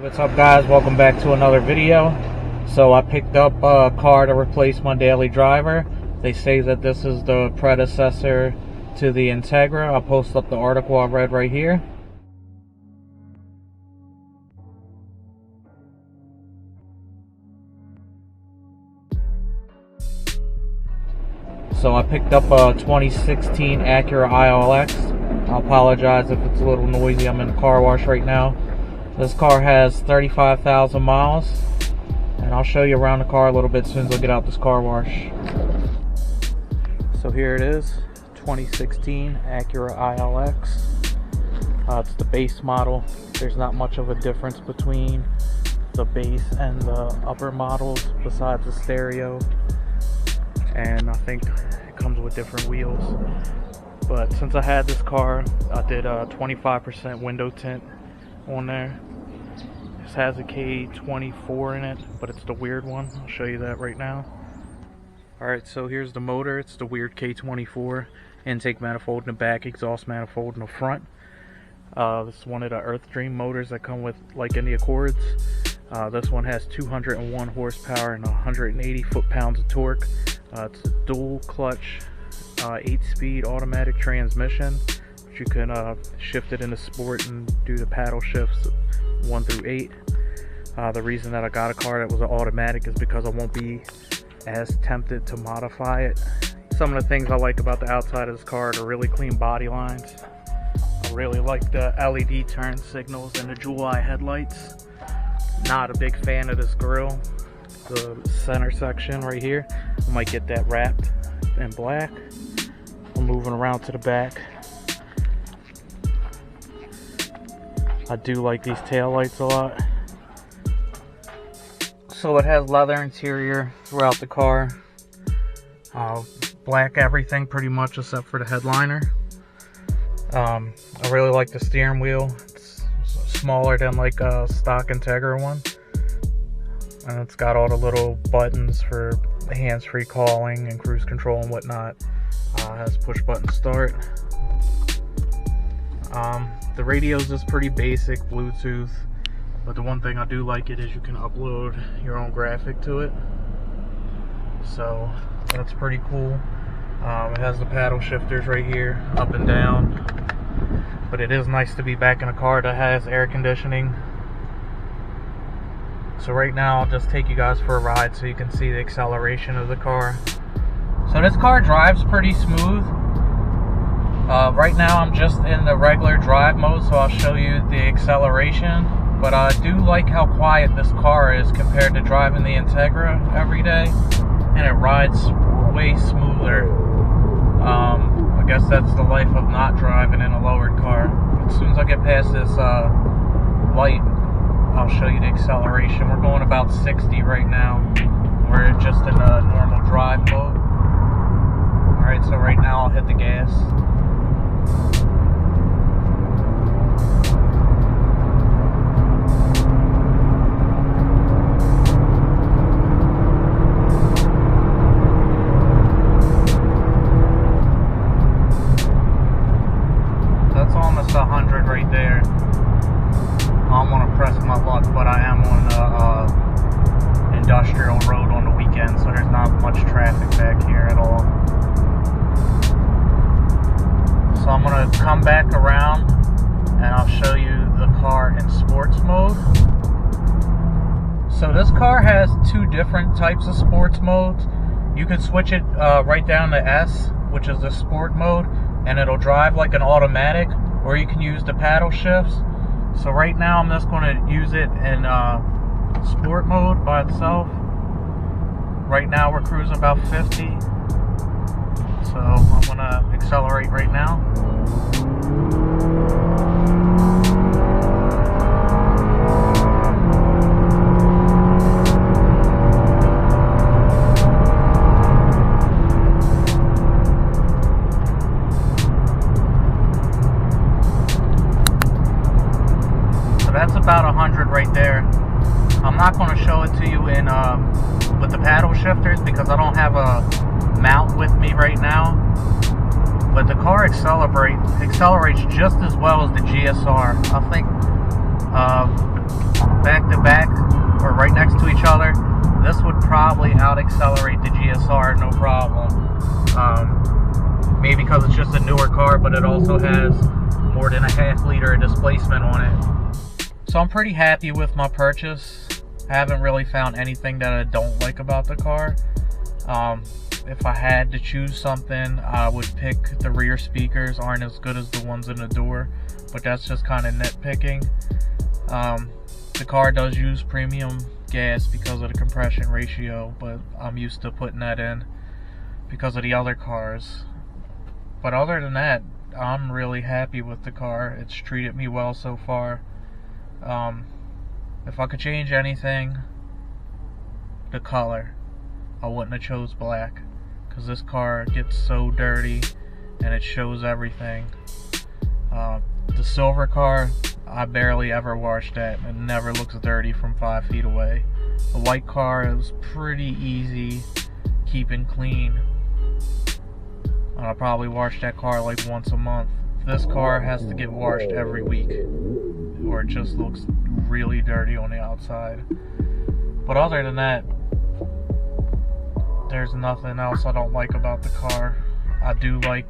Hey, what's up guys, welcome back to another video. So I picked up a car to replace my daily driver. They say that this is the predecessor to the Integra. I'll post up the article I read right here. So I picked up a 2016 Acura ILX. I apologize if it's a little noisy, I'm in the car wash right now. This car has 35,000 miles, and I'll show you around the car a little bit as soon as I get out this car wash. So here it is, 2016 Acura ILX. It's the base model. There's not much of a difference between the base and the upper models besides the stereo, and I think it comes with different wheels. But since I had this car, I did a 25% window tint on there. This has a K24 in it, but it's the weird one. I'll show you that right now. Alright, so here's the motor. It's the weird K24. Intake manifold in the back, exhaust manifold in the front. This is one of the Earth Dream motors that come with, like in the Accords. This one has 201 horsepower and 180 foot-pounds of torque. It's a dual clutch, 8-speed automatic transmission. You can shift it into sport and do the paddle shifts 1 through 8. The reason that I got a car that was an automatic is because I won't be as tempted to modify it. Some of the things I like about the outside of this car are the really clean body lines. I really like the LED turn signals and the jewel eye headlights. Not a big fan of this grille. The center section right here, I might get that wrapped in black. I'm moving around to the back. I do like these tail lights a lot. So it has leather interior throughout the car. Black everything pretty much except for the headliner. I really like the steering wheel. It's smaller than like a stock Integra one. And it's got all the little buttons for hands-free calling and cruise control and whatnot. It has push button start. The radios is pretty basic, Bluetooth, but the one thing I do like it is you can upload your own graphic to it, so that's pretty cool. It has the paddle shifters right here, up and down, but it is nice to be back in a car that has air conditioning. So right now I'll just take you guys for a ride so you can see the acceleration of the car. So this car drives pretty smooth. Right now I'm just in the regular drive mode, so I'll show you the acceleration. But I do like how quiet this car is compared to driving the Integra every day, and it rides way smoother. I guess that's the life of not driving in a lowered car. As soon as I get past this light, I'll show you the acceleration. We're going about 60 right now. We're just in a normal drive mode. Alright, so right now I'll hit the gas. That's almost 100 right there. I don't want to press my luck, but I am on a industrial road on the weekend, so there's not much traffic back here at all. So I'm going to come back around and I'll show you the car in sports mode. So this car has two different types of sports modes. You can switch it right down to S, which is the sport mode, and it'll drive like an automatic, or you can use the paddle shifts. So right now I'm just going to use it in sport mode by itself. Right now we're cruising about 50. So I'm going to accelerate right now. So that's about 100 right there. I'm not going to show it to you in with the paddle shifters because I don't have a mount with me right now, but the car accelerates just as well as the GSR. I think back to back or right next to each other, this would probably out accelerate the GSR no problem. Maybe because it's just a newer car, but it also has more than a ½ liter of displacement on it. So I'm pretty happy with my purchase. I haven't really found anything that I don't like about the car. If I had to choose something, I would pick the rear speakers. Aren't as good as the ones in the door, but that's just kind of nitpicking. The car does use premium gas because of the compression ratio, but I'm used to putting that in because of the other cars. But other than that, I'm really happy with the car. It's treated me well so far. If I could change anything, the color. I wouldn't have chose black, because this car gets so dirty and it shows everything. The silver car, I barely ever washed that. It never looks dirty from 5 feet away. The white car, it was pretty easy keeping clean. I probably wash that car like once a month. This car has to get washed every week, or it just looks really dirty on the outside. But other than that, there's nothing else I don't like about the car. I do like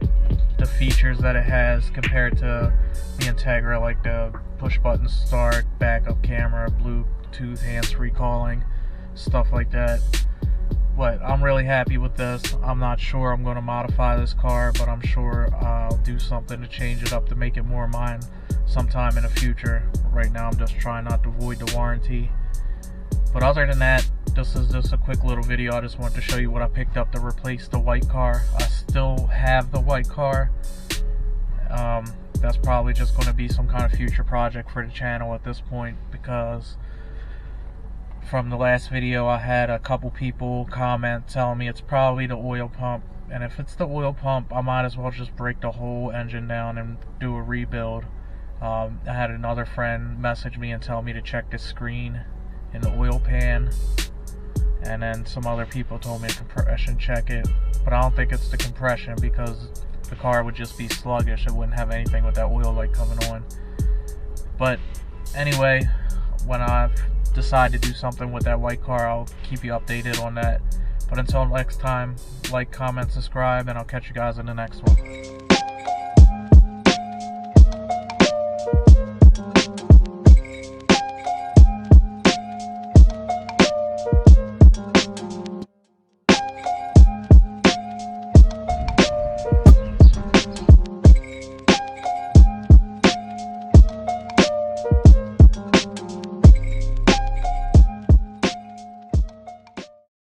the features that it has compared to the Integra, like the push button start, backup camera, Bluetooth hands-free calling, stuff like that. But I'm really happy with this. I'm not sure I'm going to modify this car, but I'm sure I'll do something to change it up to make it more mine sometime in the future. Right now I'm just trying not to void the warranty. But other than that, this is just a quick little video. I just wanted to show you what I picked up to replace the white car. I still have the white car. That's probably just going to be some kind of future project for the channel at this point, because from the last video I had a couple people comment telling me it's probably the oil pump, and if it's the oil pump, I might as well just break the whole engine down and do a rebuild. I had another friend message me and tell me to check the screen in the oil pan, and then some other people told me to compression check it, but I don't think it's the compression, because the car would just be sluggish. It wouldn't have anything with that oil light coming on. But anyway, when I've decide to do something with that white car, I'll keep you updated on that. But until next time, like, comment, subscribe, and I'll catch you guys in the next one.